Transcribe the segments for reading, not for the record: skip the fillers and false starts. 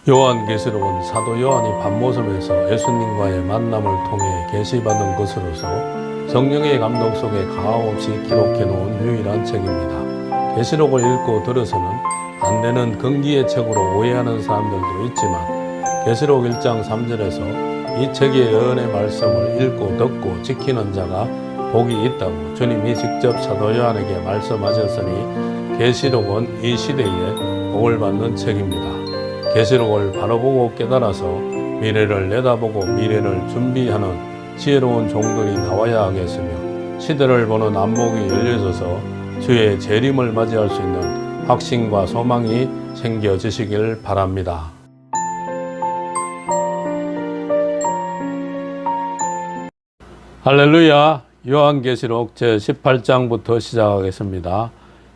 요한계시록은 사도 요한이 밤모섬에서 예수님과의 만남을 통해 계시받은 것으로서 성령의 감동 속에 가함없이 기록해 놓은 유일한 책입니다. 계시록을 읽고 들어서는 안 되는 금기의 책으로 오해하는 사람들도 있지만 계시록 1장 3절에서 이 책의 예언의 말씀을 읽고 듣고 지키는 자가 복이 있다고 주님이 직접 사도 요한에게 말씀하셨으니 계시록은 이 시대에 복을 받는 책입니다. 계시록을 바로 보고 깨달아서 미래를 내다보고 미래를 준비하는 지혜로운 종들이 나와야 하겠으며, 시대를 보는 안목이 열려져서 주의 재림을 맞이할 수 있는 확신과 소망이 생겨지시길 바랍니다. 할렐루야. 요한계시록 제18장부터 시작하겠습니다.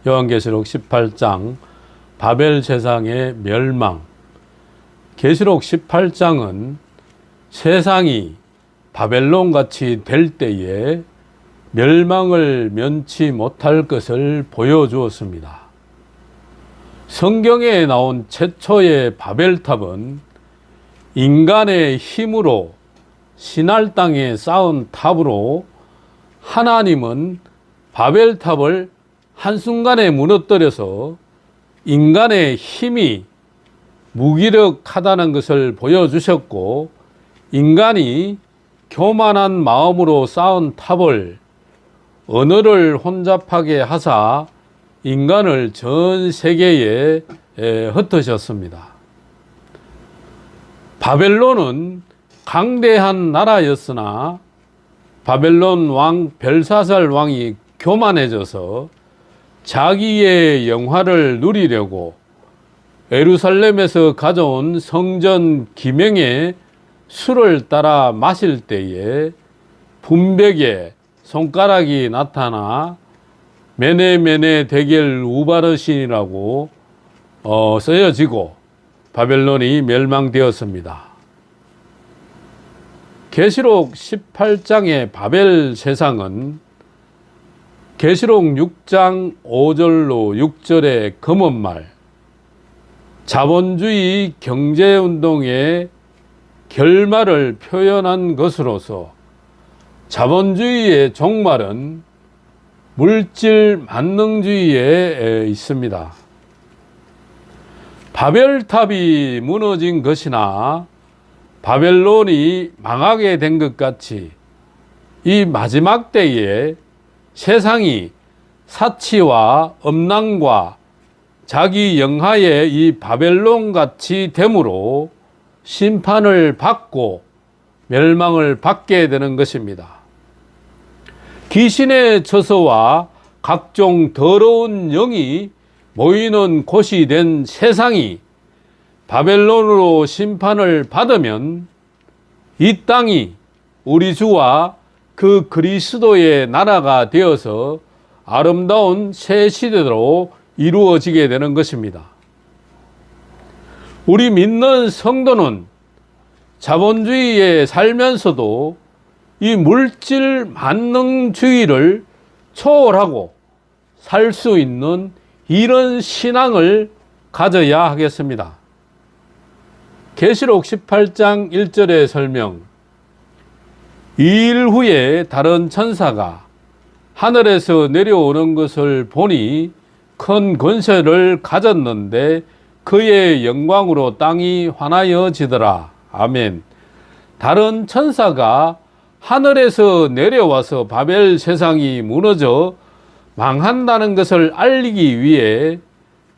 요한계시록 18장 바벨 세상의 멸망. 계시록 18장은 세상이 바벨론같이 될 때에 멸망을 면치 못할 것을 보여주었습니다. 성경에 나온 최초의 바벨탑은 인간의 힘으로 신할 땅에 쌓은 탑으로, 하나님은 바벨탑을 한순간에 무너뜨려서 인간의 힘이 무기력하다는 것을 보여주셨고, 인간이 교만한 마음으로 쌓은 탑을 언어를 혼잡하게 하사 인간을 전 세계에 흩으셨습니다. 바벨론은 강대한 나라였으나 바벨론 왕 벨사살 왕이 교만해져서 자기의 영화를 누리려고 예루살렘에서 가져온 성전 기명의 술을 따라 마실 때에 분벽에 손가락이 나타나 메네메네 데겔 우바르신이라고 쓰여지고 바벨론이 멸망되었습니다. 계시록 18장의 바벨 세상은 계시록 6장 5절로 6절의 검은 말, 자본주의 경제운동의 결말을 표현한 것으로서, 자본주의의 종말은 물질 만능주의에 있습니다. 바벨탑이 무너진 것이나 바벨론이 망하게 된 것 같이 이 마지막 때에 세상이 사치와 음란과 자기 영하의 이 바벨론 같이 됨으로 심판을 받고 멸망을 받게 되는 것입니다. 귀신의 처소와 각종 더러운 영이 모이는 곳이 된 세상이 바벨론으로 심판을 받으면 이 땅이 우리 주와 그 그리스도의 나라가 되어서 아름다운 새 시대로 이루어지게 되는 것입니다. 우리 믿는 성도는 자본주의에 살면서도 이 물질 만능주의를 초월하고 살 수 있는 이런 신앙을 가져야 하겠습니다. 계시록 18장 1절의 설명, 2일 후에 다른 천사가 하늘에서 내려오는 것을 보니 큰 권세를 가졌는데 그의 영광으로 땅이 환하여지더라. 아멘. 다른 천사가 하늘에서 내려와서 바벨 세상이 무너져 망한다는 것을 알리기 위해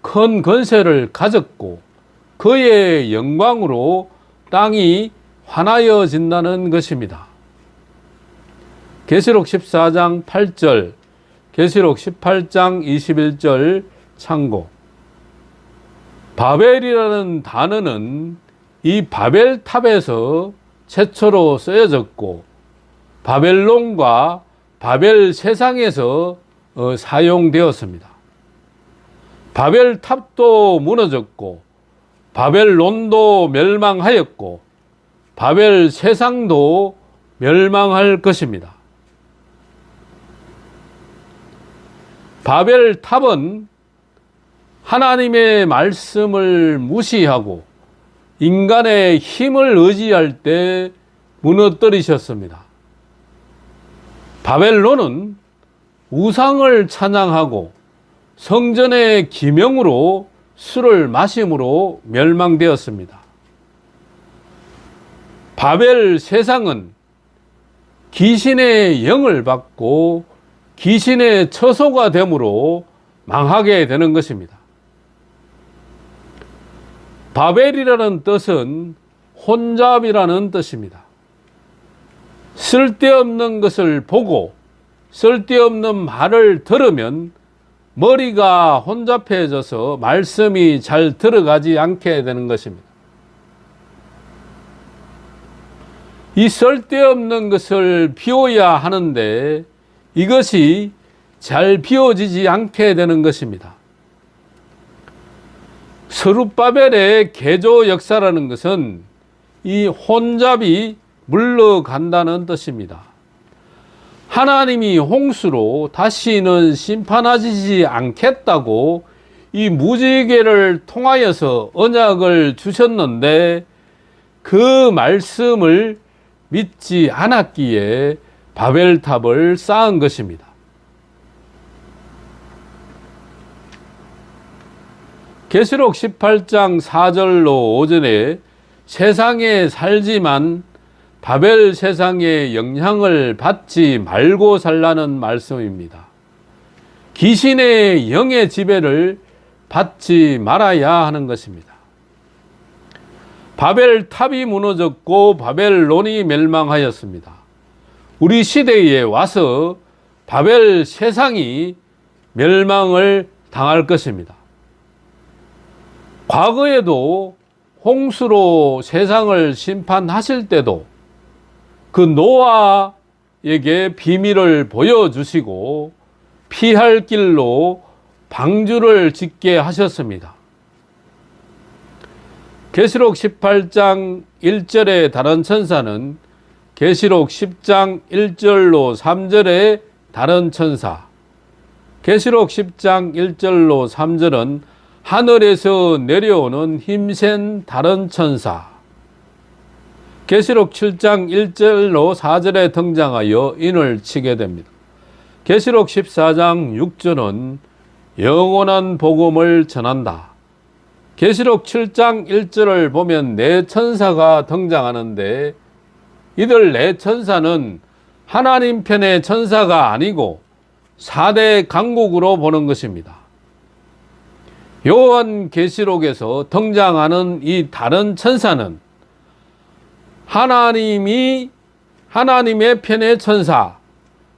큰 권세를 가졌고 그의 영광으로 땅이 환하여진다는 것입니다. 계시록 14장 8절, 계시록 18장 21절 참고. 바벨이라는 단어는 이 바벨탑에서 최초로 쓰여졌고 바벨론과 바벨 세상에서 사용되었습니다. 바벨탑도 무너졌고 바벨론도 멸망하였고 바벨 세상도 멸망할 것입니다. 바벨탑은 하나님의 말씀을 무시하고 인간의 힘을 의지할 때 무너뜨리셨습니다. 바벨론은 우상을 찬양하고 성전의 기명으로 술을 마심으로 멸망되었습니다. 바벨 세상은 귀신의 영을 받고 귀신의 처소가 되므로 망하게 되는 것입니다. 바벨이라는 뜻은 혼잡이라는 뜻입니다. 쓸데없는 것을 보고 쓸데없는 말을 들으면 머리가 혼잡해져서 말씀이 잘 들어가지 않게 되는 것입니다. 이 쓸데없는 것을 비워야 하는데 이것이 잘 비워지지 않게 되는 것입니다. 스룹바벨의 개조 역사라는 것은 이 혼잡이 물러간다는 뜻입니다. 하나님이 홍수로 다시는 심판하시지 않겠다고 이 무지개를 통하여서 언약을 주셨는데 그 말씀을 믿지 않았기에 바벨탑을 쌓은 것입니다. 계시록 18장 4절로 5절에 세상에 살지만 바벨 세상의 영향을 받지 말고 살라는 말씀입니다. 귀신의 영의 지배를 받지 말아야 하는 것입니다. 바벨 탑이 무너졌고 바벨론이 멸망하였습니다. 우리 시대에 와서 바벨 세상이 멸망을 당할 것입니다. 과거에도 홍수로 세상을 심판하실 때도 그 노아에게 비밀을 보여주시고 피할 길로 방주를 짓게 하셨습니다. 계시록 18장 1절의 다른 천사는 계시록 10장 1절로 3절의 다른 천사, 계시록 10장 1절로 3절은 하늘에서 내려오는 힘센 다른 천사, 계시록 7장 1절로 4절에 등장하여 인을 치게 됩니다. 계시록 14장 6절은 영원한 복음을 전한다. 계시록 7장 1절을 보면 네 천사가 등장하는데 이들 네 천사는 하나님 편의 천사가 아니고 4대 강국으로 보는 것입니다. 요한 계시록에서 등장하는 이 다른 천사는 하나님의 편의 천사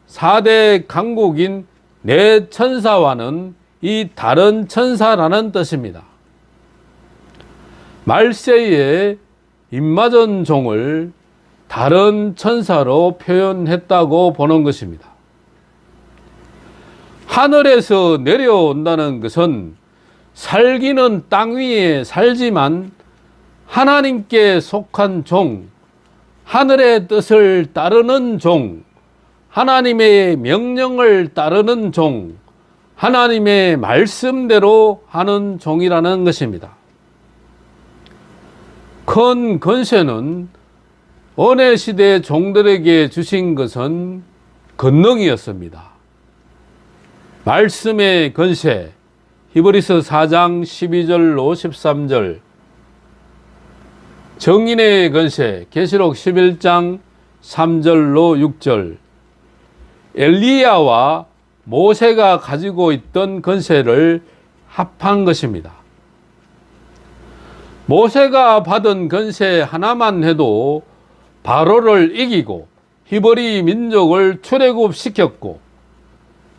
4대 강국인 네 천사와는 이 다른 천사라는 뜻입니다. 말세에 입맞은 종을 다른 천사로 표현했다고 보는 것입니다. 하늘에서 내려온다는 것은 살기는 땅 위에 살지만 하나님께 속한 종, 하늘의 뜻을 따르는 종, 하나님의 명령을 따르는 종, 하나님의 말씀대로 하는 종이라는 것입니다. 큰 권세는 어느 시대 종들에게 주신 것은 권능이었습니다. 말씀의 권세, 히브리서 4장 12절로 13절, 정인의 권세, 계시록 11장 3절로 6절, 엘리야와 모세가 가지고 있던 권세를 합한 것입니다. 모세가 받은 권세 하나만 해도 바로를 이기고 히브리 민족을 출애굽시켰고,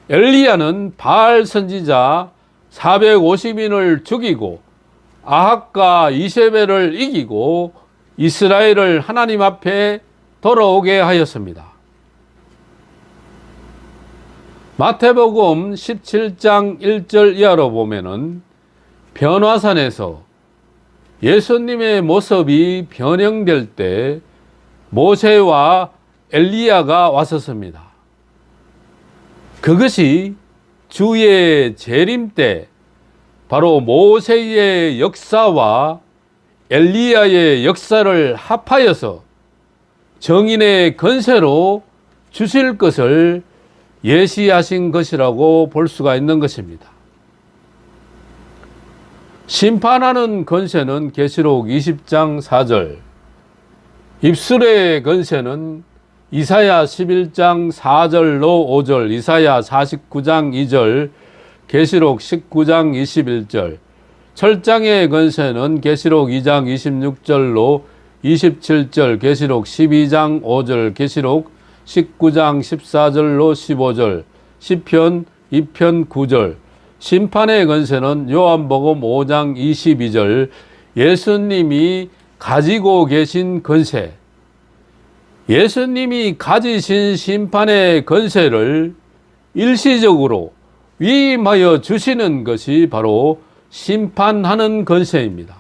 엘리야는 바알 선지자 450인을 죽이고 아합과 이세벨을 이기고 이스라엘을 하나님 앞에 돌아오게 하였습니다. 마태복음 17장 1절 이하로 보면은 변화산에서 예수님의 모습이 변형될 때 모세와 엘리야가 왔었습니다. 그것이 주의 재림 때 바로 모세의 역사와 엘리야의 역사를 합하여서 정인의 건세로 주실 것을 예시하신 것이라고 볼 수가 있는 것입니다. 심판하는 건세는 계시록 20장 4절, 입술의 건세는 이사야 11장 4절로 5절, 이사야 49장 2절, 계시록 19장 21절, 철장의 건세는 계시록 2장 26절로 27절, 계시록 12장 5절, 계시록 19장 14절로 15절, 시편 2편 9절, 심판의 건세는 요한복음 5장 22절, 예수님이 가지고 계신 건세, 예수님이 가지신 심판의 건세를 일시적으로 위임하여 주시는 것이 바로 심판하는 건세입니다.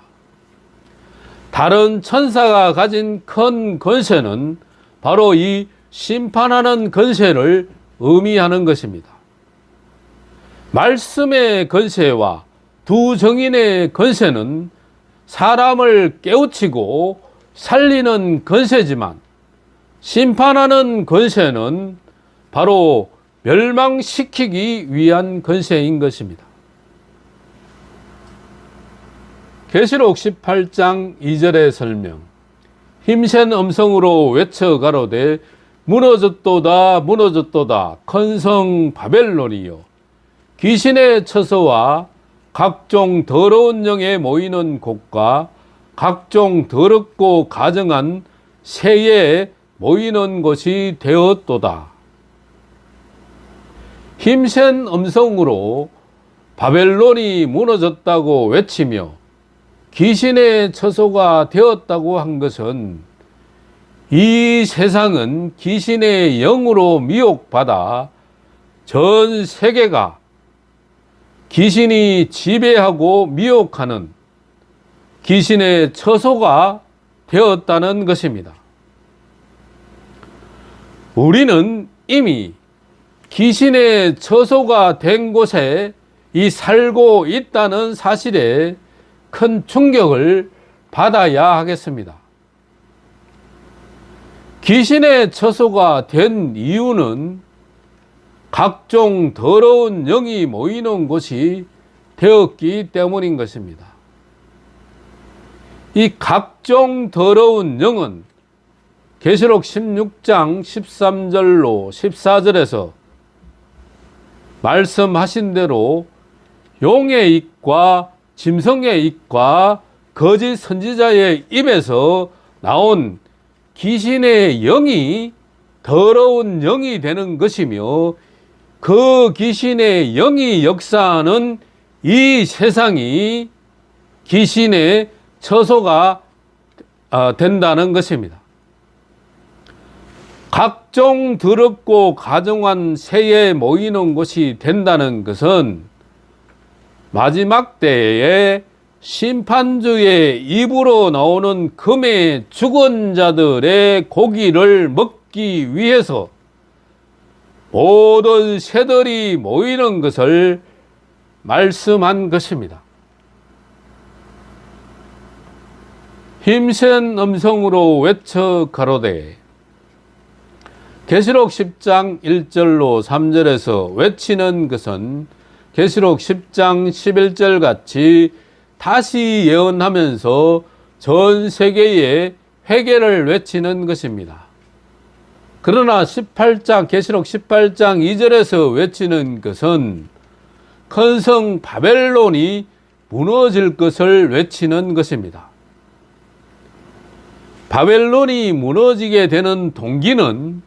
다른 천사가 가진 큰 건세는 바로 이 심판하는 건세를 의미하는 것입니다. 말씀의 건세와 두 정인의 건세는 사람을 깨우치고 살리는 건세지만, 심판하는 건세는 바로 멸망시키기 위한 건세인 것입니다. 계시록 18장 2절의 설명, 힘센 음성으로 외쳐 가로되 무너졌도다 무너졌도다 큰 성 바벨론이여, 귀신의 처소와 각종 더러운 영에 모이는 곳과 각종 더럽고 가증한 새에 모이는 곳이 되었도다. 힘센 음성으로 바벨론이 무너졌다고 외치며 귀신의 처소가 되었다고 한 것은, 이 세상은 귀신의 영으로 미혹받아 전 세계가 귀신이 지배하고 미혹하는 귀신의 처소가 되었다는 것입니다. 우리는 이미 귀신의 처소가 된 곳에 살고 있다는 사실에 큰 충격을 받아야 하겠습니다. 귀신의 처소가 된 이유는 각종 더러운 영이 모이는 곳이 되었기 때문인 것입니다. 이 각종 더러운 영은 계시록 16장 13절로 14절에서 말씀하신 대로 용의 입과 짐승의 입과 거짓 선지자의 입에서 나온 귀신의 영이 더러운 영이 되는 것이며, 그 귀신의 영이 역사하는 이 세상이 귀신의 처소가 된다는 것입니다. 각종 더럽고 가증한 새에 모이는 곳이 된다는 것은 마지막 때에 심판주의 입으로 나오는 금의 죽은 자들의 고기를 먹기 위해서 모든 새들이 모이는 것을 말씀한 것입니다. 힘센 음성으로 외쳐 가로되, 계시록 10장 1절로 3절에서 외치는 것은 계시록 10장 11절 같이 다시 예언하면서 전 세계에 회개를 외치는 것입니다. 그러나 계시록 18장 2절에서 외치는 것은 큰 성 바벨론이 무너질 것을 외치는 것입니다. 바벨론이 무너지게 되는 동기는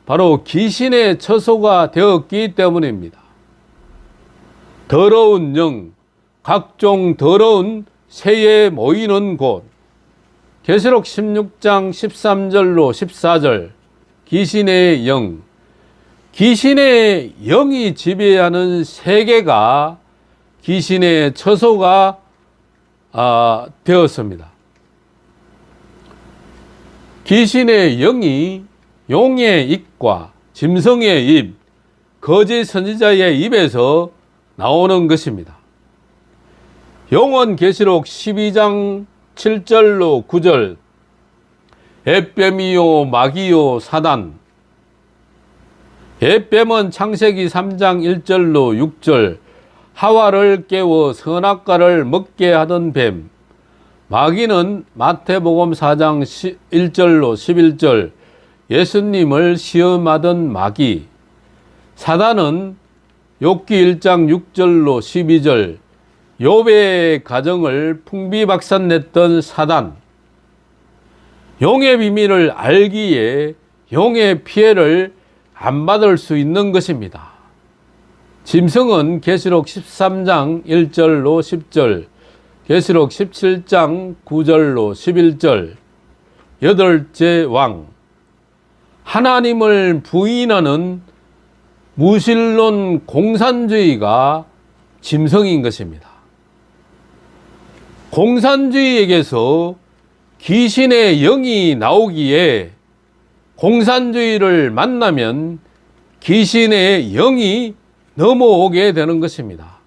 바로 귀신의 처소가 되었기 때문입니다. 더러운 영, 각종 더러운 새에 모이는 곳, 계시록 16장 13절로 14절, 귀신의 영, 귀신의 영이 지배하는 세계가 귀신의 처소가 되었습니다. 귀신의 영이 용의 입과 짐승의 입, 거짓 선지자의 입에서 나오는 것입니다. 용은 계시록 12장 7절로 9절 에뱀이요 마귀요 사단. 에뱀은 창세기 3장 1절로 6절 하와를 깨워 선악과를 먹게 하던 뱀. 마귀는 마태복음 4장 1절로 11절 예수님을 시험하던 마귀. 사단은 욥기 1장 6절로 12절 욥의 가정을 풍비박산냈던 사단. 용의 비밀을 알기에 용의 피해를 안 받을 수 있는 것입니다. 짐승은 계시록 13장 1절로 10절, 계시록 17장 9절로 11절, 여덟째 왕. 하나님을 부인하는 무신론 공산주의가 짐승인 것입니다. 공산주의에게서 귀신의 영이 나오기에 공산주의를 만나면 귀신의 영이 넘어오게 되는 것입니다.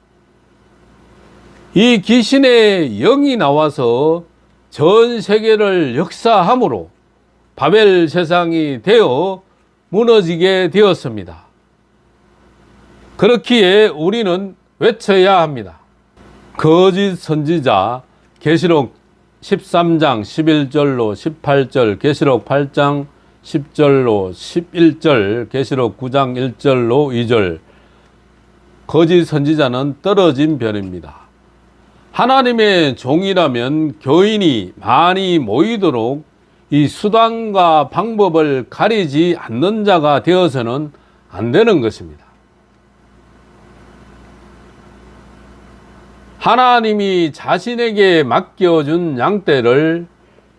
이 귀신의 영이 나와서 전 세계를 역사함으로 바벨 세상이 되어 무너지게 되었습니다. 그렇기에 우리는 외쳐야 합니다. 거짓 선지자 계시록 13장 11절로 18절, 계시록 8장 10절로 11절, 계시록 9장 1절로 2절. 거짓 선지자는 떨어진 별입니다. 하나님의 종이라면 교인이 많이 모이도록 이 수단과 방법을 가리지 않는 자가 되어서는 안 되는 것입니다. 하나님이 자신에게 맡겨준 양떼를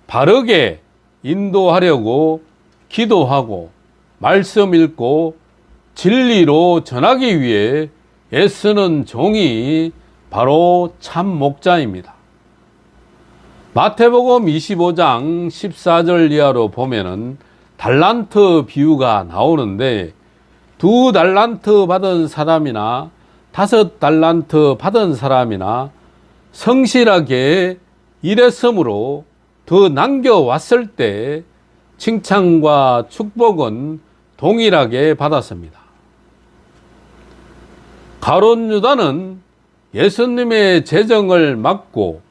바르게 인도하려고 기도하고 말씀 읽고 진리로 전하기 위해 애쓰는 종이 바로 참 목자입니다. 마태복음 25장 14절 이하로 보면은 달란트 비유가 나오는데 2달란트 받은 사람이나 5달란트 받은 사람이나 성실하게 일했으므로 더 남겨왔을 때 칭찬과 축복은 동일하게 받았습니다. 가룟 유다는 예수님의 재정을 막고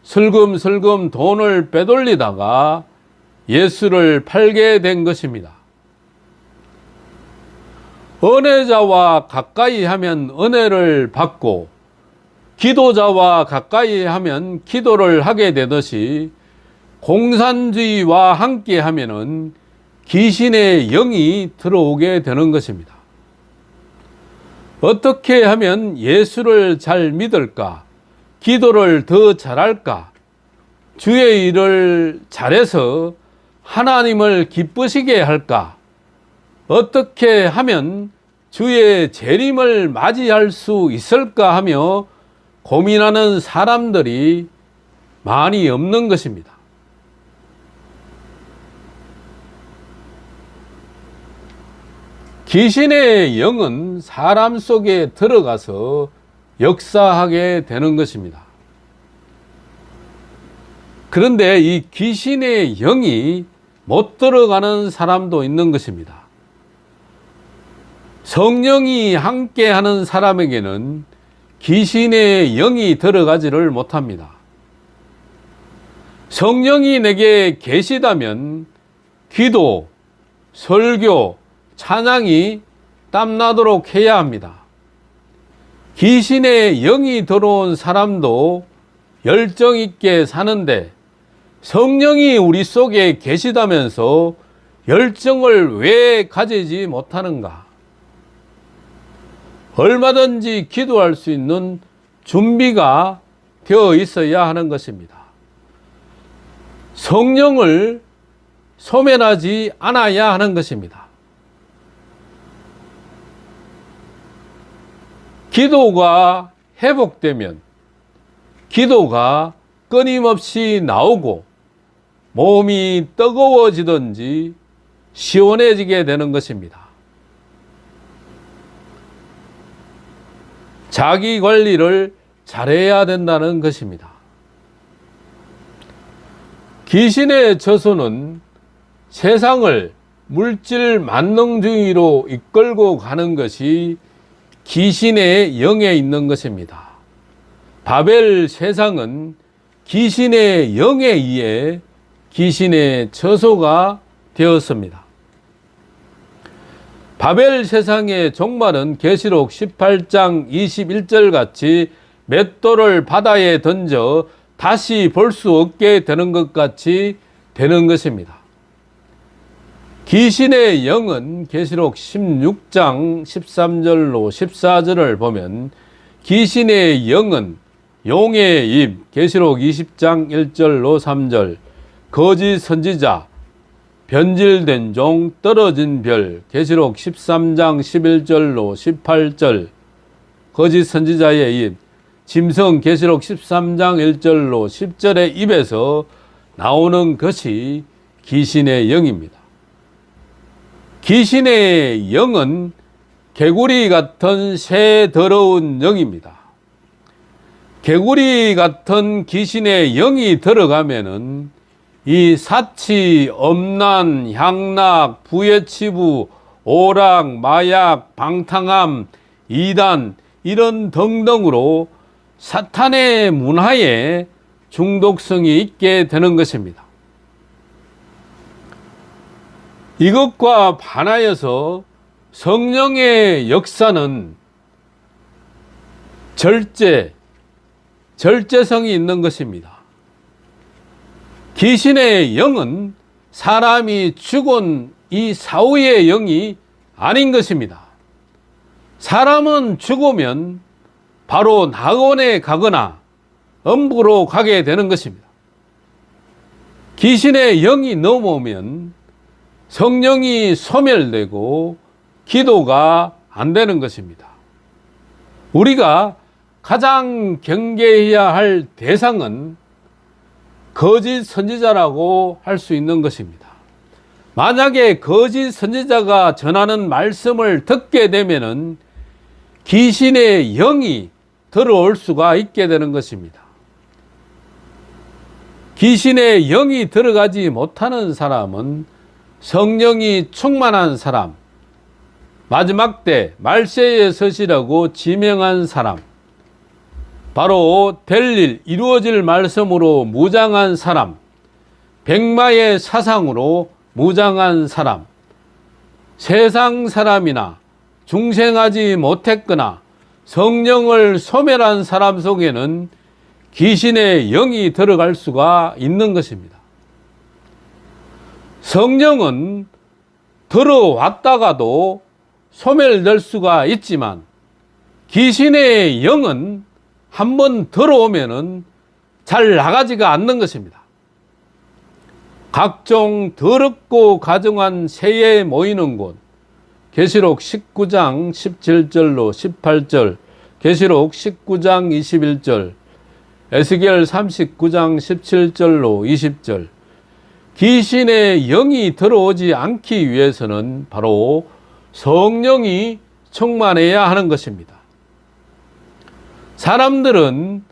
슬금슬금 돈을 빼돌리다가 예수를 팔게 된 것입니다. 은혜자와 가까이 하면 은혜를 받고 기도자와 가까이 하면 기도를 하게 되듯이 공산주의와 함께 하면은 귀신의 영이 들어오게 되는 것입니다. 어떻게 하면 예수를 잘 믿을까? 기도를 더 잘할까? 주의 일을 잘해서 하나님을 기쁘시게 할까? 어떻게 하면 주의 재림을 맞이할 수 있을까 하며 고민하는 사람들이 많이 없는 것입니다. 귀신의 영은 사람 속에 들어가서 역사하게 되는 것입니다. 그런데 이 귀신의 영이 못 들어가는 사람도 있는 것입니다. 성령이 함께하는 사람에게는 귀신의 영이 들어가지를 못합니다. 성령이 내게 계시다면 기도, 설교, 찬양이 땀나도록 해야 합니다. 귀신의 영이 들어온 사람도 열정 있게 사는데 성령이 우리 속에 계시다면서 열정을 왜 가지지 못하는가? 얼마든지 기도할 수 있는 준비가 되어 있어야 하는 것입니다. 성령을 소멸하지 않아야 하는 것입니다. 기도가 회복되면 기도가 끊임없이 나오고 몸이 뜨거워지든지 시원해지게 되는 것입니다. 자기 관리를 잘해야 된다는 것입니다. 귀신의 저수는 세상을 물질 만능주의로 이끌고 가는 것이 귀신의 영에 있는 것입니다. 바벨 세상은 귀신의 영에 의해 귀신의 저소가 되었습니다. 바벨 세상의 종말은 계시록 18장 21절 같이 맷돌을 바다에 던져 다시 볼 수 없게 되는 것 같이 되는 것입니다. 귀신의 영은 계시록 16장 13절로 14절을 보면 귀신의 영은 용의 입, 계시록 20장 1절로 3절, 거짓 선지자, 변질된 종, 떨어진 별, 계시록 13장 11절로 18절, 거짓 선지자의 입, 짐승, 계시록 13장 1절로 10절의 입에서 나오는 것이 귀신의 영입니다. 귀신의 영은 개구리 같은 새 더러운 영입니다. 개구리 같은 귀신의 영이 들어가면은 이 사치, 엄난, 향락, 부예치부, 오락, 마약, 방탕함, 이단 이런 등등으로 사탄의 문화에 중독성이 있게 되는 것입니다. 이것과 반하여서 성령의 역사는 절제성이 있는 것입니다. 귀신의 영은 사람이 죽은 이 사후의 영이 아닌 것입니다. 사람은 죽으면 바로 낙원에 가거나 음부로 가게 되는 것입니다. 귀신의 영이 넘어오면 성령이 소멸되고 기도가 안 되는 것입니다. 우리가 가장 경계해야 할 대상은 거짓 선지자라고 할 수 있는 것입니다. 만약에 거짓 선지자가 전하는 말씀을 듣게 되면은 귀신의 영이 들어올 수가 있게 되는 것입니다. 귀신의 영이 들어가지 못하는 사람은 성령이 충만한 사람, 마지막 때 말세에 서시라고 지명한 사람, 바로 될 일, 이루어질 말씀으로 무장한 사람, 백마의 사상으로 무장한 사람, 세상 사람이나 중생하지 못했거나 성령을 소멸한 사람 속에는 귀신의 영이 들어갈 수가 있는 것입니다. 성령은 들어왔다가도 소멸될 수가 있지만 귀신의 영은 한번 들어오면은 잘 나가지가 않는 것입니다. 각종 더럽고 가증한 새에 모이는 곳, 계시록 19장 17절로 18절, 계시록 19장 21절, 에스겔 39장 17절로 20절, 귀신의 영이 들어오지 않기 위해서는 바로 성령이 충만해야 하는 것입니다. 사람들은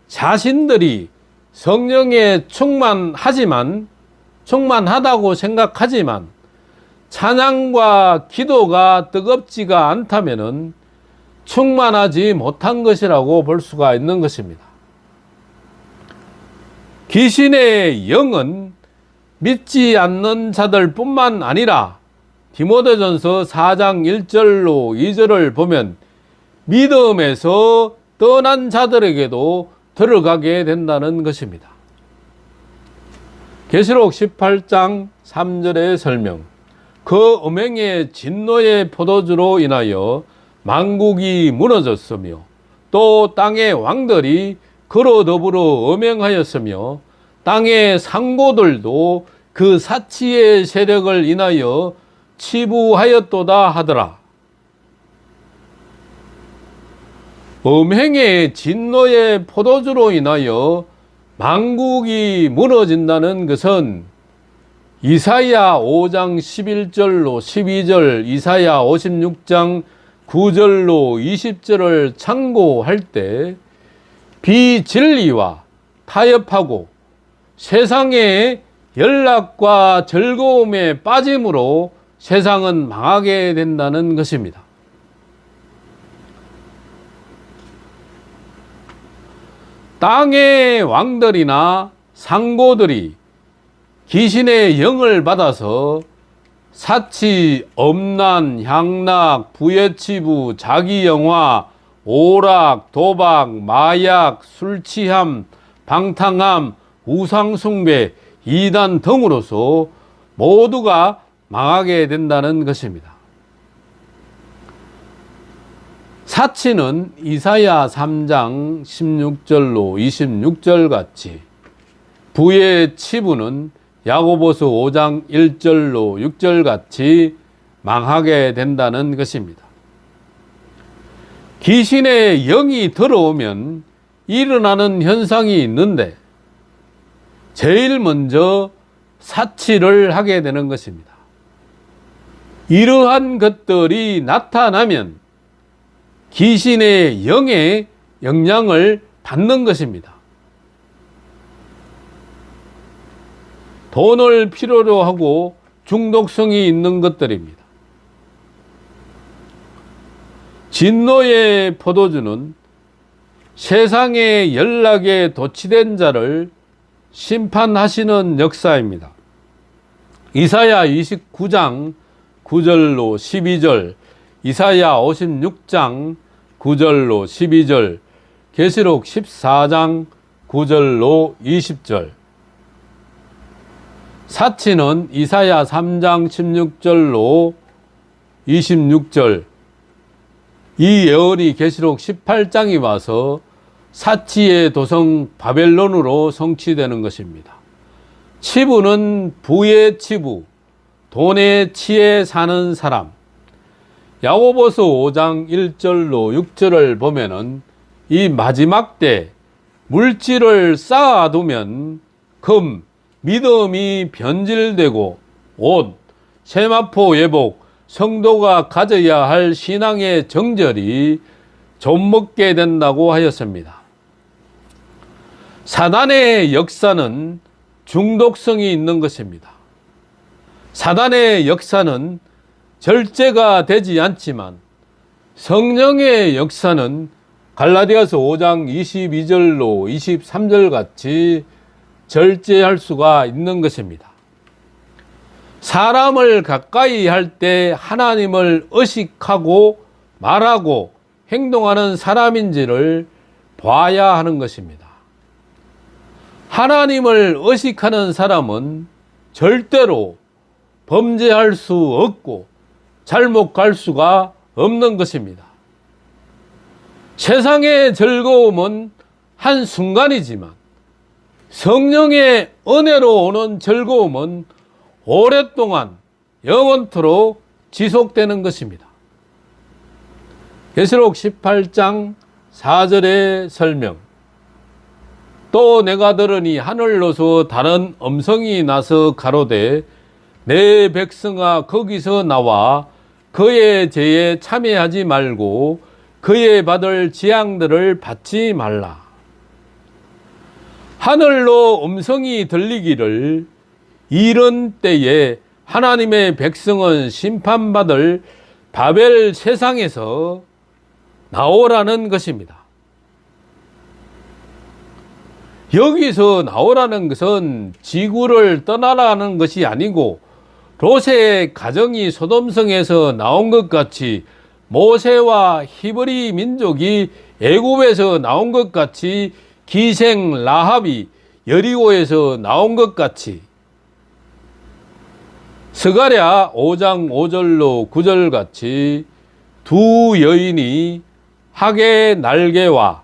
자신들이 성령에 충만하다고 생각하지만 찬양과 기도가 뜨겁지가 않다면은 충만하지 못한 것이라고 볼 수가 있는 것입니다. 귀신의 영은 믿지 않는 자들 뿐만 아니라 디모데전서 4장 1절로 2절을 보면 믿음에서 떠난 자들에게도 들어가게 된다는 것입니다. 계시록 18장 3절의 설명, 그 음행의 진노의 포도주로 인하여 만국이 무너졌으며 또 땅의 왕들이 그로 더불어 음행하였으며 땅의 상고들도 그 사치의 세력을 인하여 치부하였도다 하더라. 음행의 진노의 포도주로 인하여 만국이 무너진다는 것은 이사야 5장 11절로 12절, 이사야 56장 9절로 20절을 참고할 때 비진리와 타협하고 세상의 연락과 즐거움에 빠짐으로 세상은 망하게 된다는 것입니다. 땅의 왕들이나 상고들이 귀신의 영을 받아서 사치, 엄난, 향락, 부예치부, 자기영화, 오락, 도박, 마약, 술취함, 방탕함, 우상숭배, 이단 등으로서 모두가 망하게 된다는 것입니다. 사치는 이사야 3장 16절로 26절 같이, 부의 치부는 야고보서 5장 1절로 6절 같이 망하게 된다는 것입니다. 귀신의 영이 들어오면 일어나는 현상이 있는데 제일 먼저 사치를 하게 되는 것입니다. 이러한 것들이 나타나면 귀신의 영의 영향을 받는 것입니다. 돈을 필요로 하고 중독성이 있는 것들입니다. 진노의 포도주는 세상의 연락에 도취된 자를 심판하시는 역사입니다. 이사야 29장 9절로 12절, 이사야 56장 9절로 12절, 계시록 14장 9절로 20절. 사치는 이사야 3장 16절로 26절, 이 예언이 계시록 18장이 와서 사치의 도성 바벨론으로 성취되는 것입니다. 치부는 부의 치부, 돈의 치에 사는 사람. 야고보서 5장 1절로 6절을 보면은 이 마지막 때 물질을 쌓아두면 금, 믿음이 변질되고 옷, 세마포 예복, 성도가 가져야 할 신앙의 정절이 좀먹게 된다고 하였습니다. 사단의 역사는 중독성이 있는 것입니다. 사단의 역사는 절제가 되지 않지만 성령의 역사는 갈라디아서 5장 22절로 23절 같이 절제할 수가 있는 것입니다. 사람을 가까이 할 때 하나님을 의식하고 말하고 행동하는 사람인지를 봐야 하는 것입니다. 하나님을 의식하는 사람은 절대로 범죄할 수 없고 잘못 갈 수가 없는 것입니다. 세상의 즐거움은 한순간이지만 성령의 은혜로 오는 즐거움은 오랫동안 영원토록 지속되는 것입니다. 계시록 18장 4절의 설명. 또 내가 들으니 하늘로서 다른 음성이 나서 가로되 내 백성아 거기서 나와 그의 죄에 참여하지 말고 그의 받을 재앙들을 받지 말라. 하늘로 음성이 들리기를 이런 때에 하나님의 백성은 심판받을 바벨 세상에서 나오라는 것입니다. 여기서 나오라는 것은 지구를 떠나라는 것이 아니고 롯의 가정이 소돔성에서 나온 것 같이 모세와 히브리 민족이 애굽에서 나온 것 같이 기생 라합이 여리고에서 나온 것 같이 스가랴 5장 5절로 9절 같이 두 여인이 학의 날개와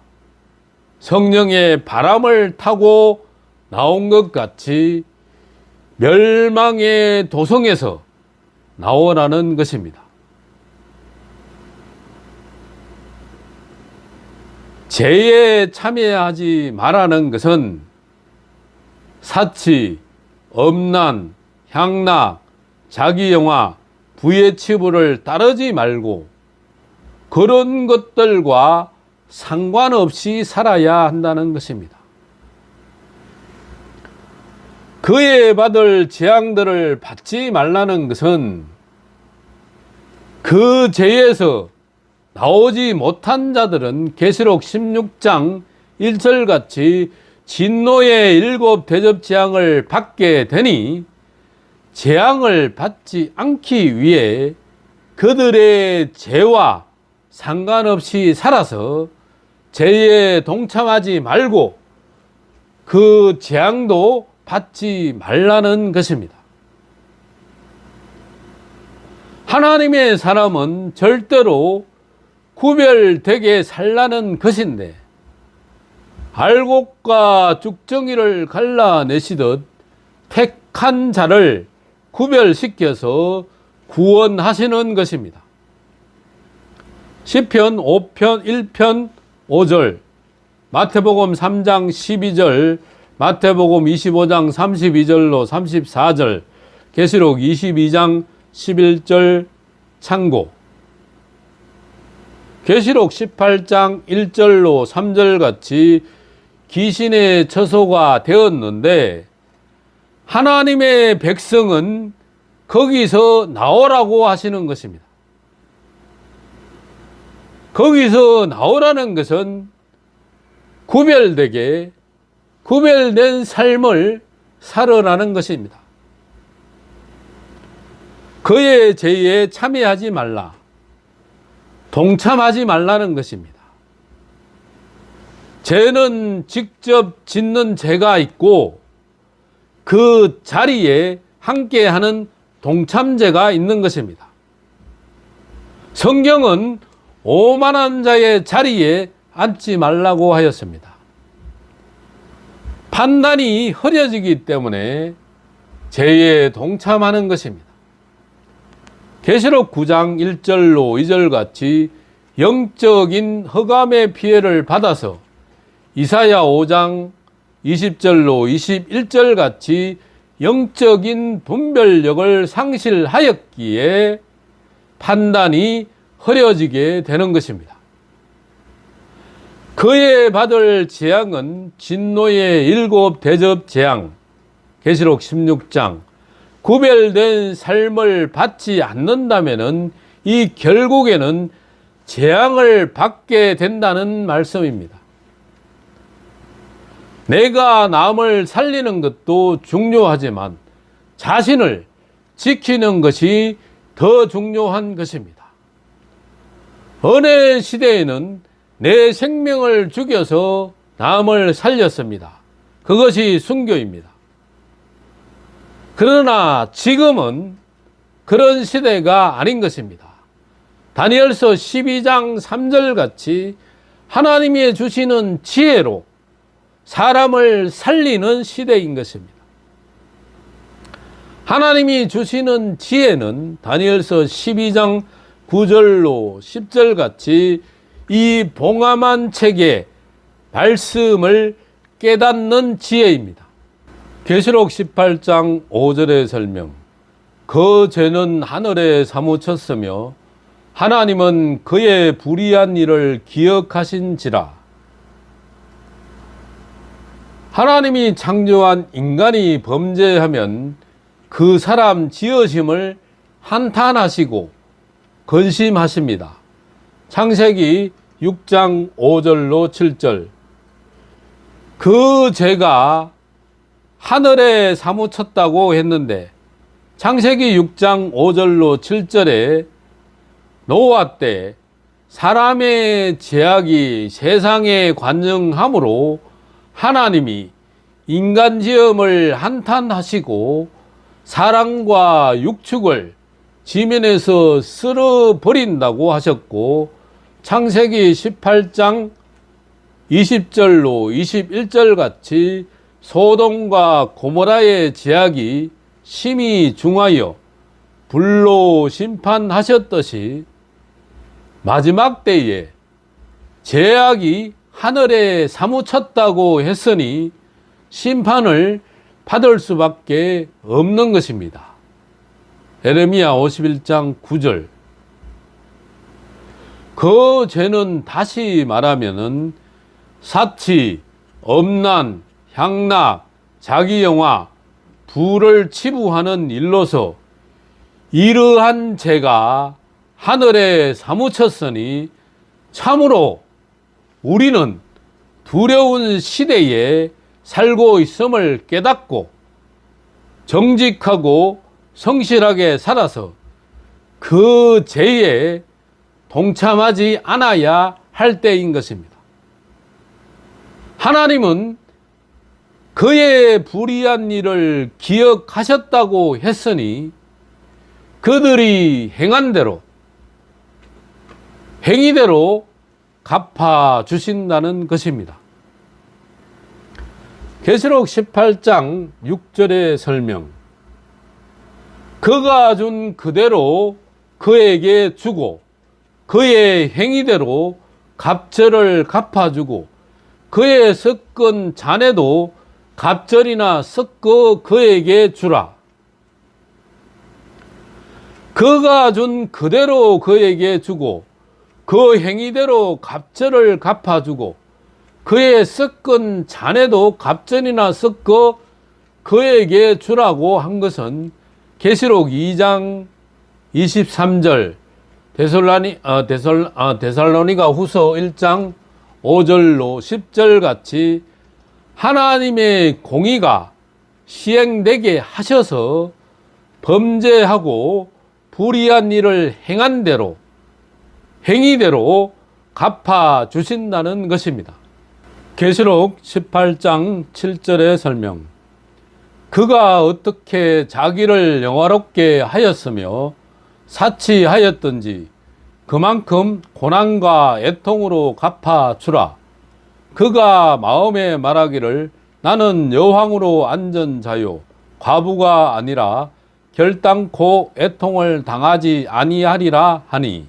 성령의 바람을 타고 나온 것 같이 멸망의 도성에서 나오라는 것입니다. 죄에 참여하지 말라는 것은 사치, 엄난, 향락, 자기영화, 부의 치부를 따르지 말고 그런 것들과 상관없이 살아야 한다는 것입니다. 그에 받을 재앙들을 받지 말라는 것은 그 죄에서 나오지 못한 자들은 계시록 16장 1절같이 진노의 7 대접 재앙을 받게 되니 재앙을 받지 않기 위해 그들의 죄와 상관없이 살아서 죄에 동참하지 말고 그 재앙도 받지 말라는 것입니다. 하나님의 사람은 절대로 구별되게 살라는 것인데 알곡과 죽정이를 갈라내시듯 택한 자를 구별시켜서 구원하시는 것입니다. 시편 5편 1편 5절, 마태복음 3장 12절, 마태복음 25장 32절로 34절, 계시록 22장 11절 참고, 계시록 18장 1절로 3절 같이 귀신의 처소가 되었는데 하나님의 백성은 거기서 나오라고 하시는 것입니다. 거기서 나오라는 것은 구별되게 구별된 삶을 살아라는 것입니다. 그의 죄에 참여하지 말라, 동참하지 말라는 것입니다. 죄는 직접 짓는 죄가 있고 그 자리에 함께하는 동참죄가 있는 것입니다. 성경은 오만한 자의 자리에 앉지 말라고 하였습니다. 판단이 흐려지기 때문에 죄에 동참하는 것입니다. 계시록 9장 1절로 2절 같이 영적인 흑암의 피해를 받아서 이사야 5장 20절로 21절 같이 영적인 분별력을 상실하였기에 판단이 흐려지게 되는 것입니다. 그에 받을 재앙은 진노의 7 대접 재앙, 계시록 16장, 구별된 삶을 받지 않는다면 이 결국에는 재앙을 받게 된다는 말씀입니다. 내가 남을 살리는 것도 중요하지만 자신을 지키는 것이 더 중요한 것입니다. 어느 시대에는 내 생명을 죽여서 남을 살렸습니다. 그것이 순교입니다. 그러나 지금은 그런 시대가 아닌 것입니다. 다니엘서 12장 3절 같이 하나님이 주시는 지혜로 사람을 살리는 시대인 것입니다. 하나님이 주시는 지혜는 다니엘서 12장 9절로 10절 같이 이 봉함한 책의 말씀을 깨닫는 지혜입니다. 계시록 18장 5절의 설명, 그 죄는 하늘에 사무쳤으며 하나님은 그의 불의한 일을 기억하신지라. 하나님이 창조한 인간이 범죄하면 그 사람 지으심을 한탄하시고 근심하십니다. 창세기 6장 5절로 7절, 그 죄가 하늘에 사무쳤다고 했는데 창세기 6장 5절로 7절에 노아 때 사람의 죄악이 세상에 관영함으로 하나님이 인간 지음을 한탄하시고 사랑과 육축을 지면에서 쓸어버린다고 하셨고, 창세기 18장 20절로 21절 같이 소돔과 고모라의 죄악이 심히 중하여 불로 심판하셨듯이 마지막 때에 죄악이 하늘에 사무쳤다고 했으니 심판을 받을 수밖에 없는 것입니다. 에레미야 51장 9절. 그 죄는 다시 말하면은 사치, 엄난, 향락, 자기영화, 부를 치부하는 일로서 이러한 죄가 하늘에 사무쳤으니 참으로 우리는 두려운 시대에 살고 있음을 깨닫고 정직하고 성실하게 살아서 그 죄에 동참하지 않아야 할 때인 것입니다. 하나님은 그의 불의한 일을 기억하셨다고 했으니 그들이 행한 대로 행위대로 갚아 주신다는 것입니다. 계시록 18장 6절의 설명. 그가 준 그대로 그에게 주고 그의 행위대로 갑절을 갚아주고 그의 섞은 잔에도 갑절이나 섞어 그에게 주라. 그가 준 그대로 그에게 주고 그 행위대로 갑절을 갚아주고 그의 섞은 잔에도 갑절이나 섞어 그에게 주라고 한 것은 계시록 2장 23절, 데살로니가 후서 1장 5절로 10절 같이 하나님의 공의가 시행되게 하셔서 범죄하고 불의한 일을 행한 대로 행위대로 갚아 주신다는 것입니다. 계시록 18장 7절의 설명. 그가 어떻게 자기를 영화롭게 하였으며 사치하였던지 그만큼 고난과 애통으로 갚아 주라. 그가 마음에 말하기를 나는 여왕으로 앉은 자요 과부가 아니라 결단코 애통을 당하지 아니하리라 하니.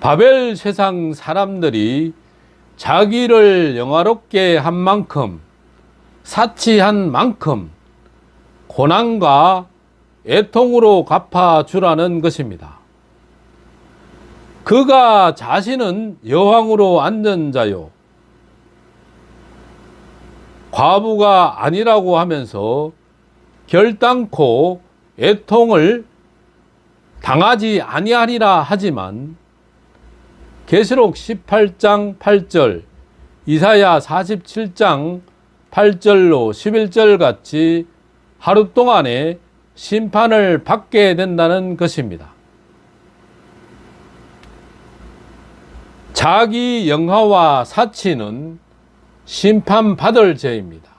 바벨 세상 사람들이 자기를 영화롭게 한 만큼 사치한 만큼 고난과 애통으로 갚아주라는 것입니다. 그가 자신은 여왕으로 앉은 자요 과부가 아니라고 하면서 결단코 애통을 당하지 아니하리라 하지만 계시록 18장 8절, 이사야 47장 8절로 11절 같이 하루 동안에 심판을 받게 된다는 것입니다. 자기 영화와 사치는 심판받을 죄입니다.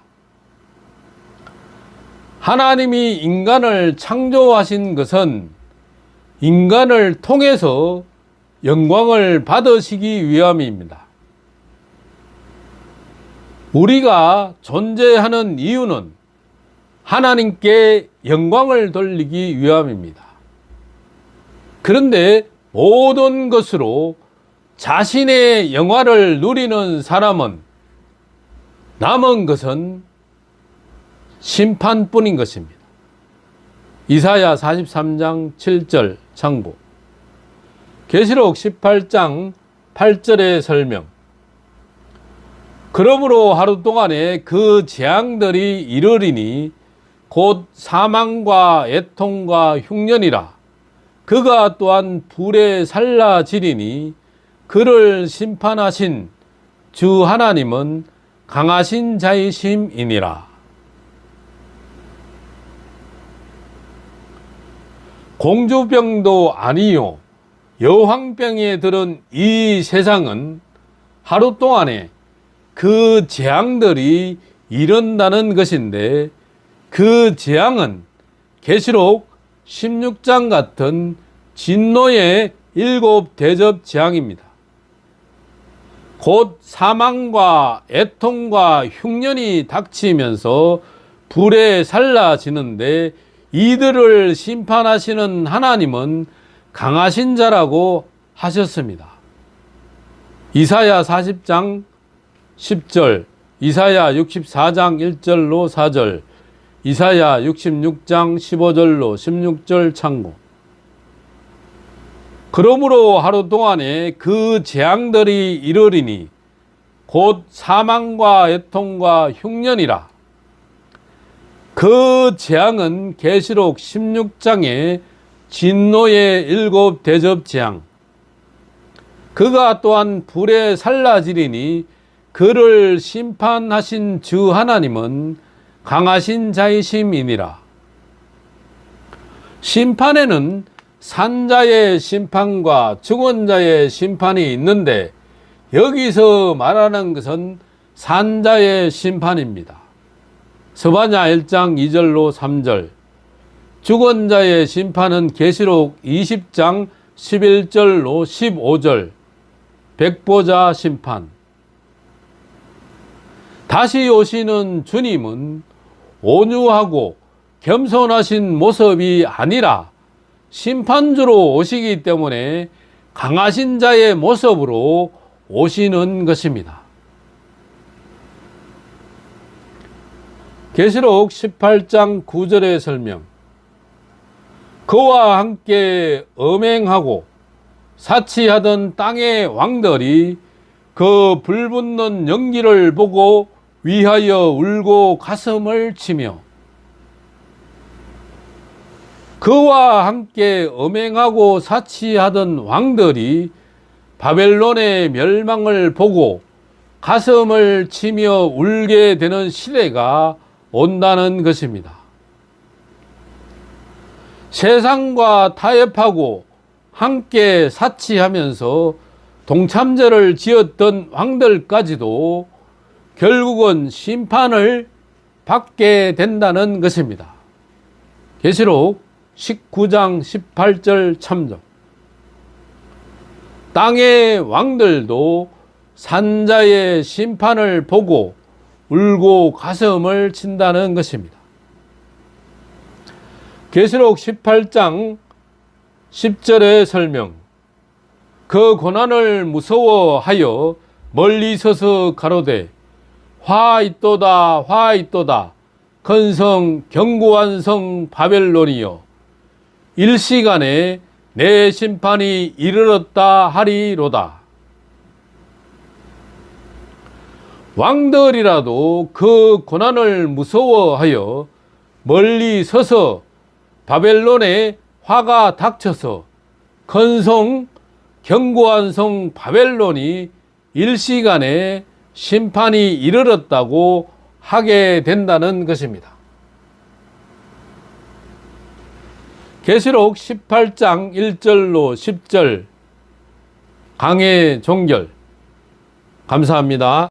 하나님이 인간을 창조하신 것은 인간을 통해서 영광을 받으시기 위함입니다. 우리가 존재하는 이유는 하나님께 영광을 돌리기 위함입니다. 그런데 모든 것으로 자신의 영화를 누리는 사람은 남은 것은 심판뿐인 것입니다. 이사야 43장 7절 참고. 계시록 18장 8절의 설명. 그러므로 하루 동안에 그 재앙들이 이르리니 곧 사망과 애통과 흉년이라. 그가 또한 불에 살라지리니 그를 심판하신 주 하나님은 강하신 자이심이니라. 공주병도 아니요 여황병에 들은 이 세상은 하루 동안에 그 재앙들이 이른다는 것인데 그 재앙은 계시록 16장 같은 진노의 7 대접 재앙입니다. 곧 사망과 애통과 흉년이 닥치면서 불에 살라지는데 이들을 심판하시는 하나님은 강하신 자라고 하셨습니다. 이사야 40장 10절, 이사야 64장 1절로 4절, 이사야 66장 15절로 16절 참고. 그러므로 하루 동안에 그 재앙들이 이르리니 곧 사망과 애통과 흉년이라. 그 재앙은 계시록 16장의 진노의 7 대접 재앙. 그가 또한 불에 살라지리니 그를 심판하신 주 하나님은 강하신 자이심이니라. 심판에는 산자의 심판과 죽은 자의 심판이 있는데 여기서 말하는 것은 산자의 심판입니다. 스바냐 1장 2절로 3절, 죽은 자의 심판은 계시록 20장 11절로 15절, 백보자 심판. 다시 오시는 주님은 온유하고 겸손하신 모습이 아니라 심판주로 오시기 때문에 강하신 자의 모습으로 오시는 것입니다. 계시록 18장 9절의 설명. 그와 함께 음행하고 사치하던 땅의 왕들이 그 불붙는 연기를 보고 위하여 울고 가슴을 치며, 그와 함께 음행하고 사치하던 왕들이 바벨론의 멸망을 보고 가슴을 치며 울게 되는 시대가 온다는 것입니다. 세상과 타협하고 함께 사치하면서 동참죄를 지었던 왕들까지도 결국은 심판을 받게 된다는 것입니다. 계시록 19장 18절 참조. 땅의 왕들도 산자의 심판을 보고 울고 가슴을 친다는 것입니다. 계시록 18장 10절의 설명. 그 고난을 무서워하여 멀리 서서 가로되 화 있도다 화 있도다 큰 성 견고한 성 바벨론이여 일시간에 내 심판이 이르렀다 하리로다. 왕들이라도 그 고난을 무서워하여 멀리 서서 바벨론에 화가 닥쳐서 큰 성 견고한 성 바벨론이 일시간에 심판이 이르렀다고 하게 된다는 것입니다. 계시록 18장 1절로 10절 강해 종결. 감사합니다.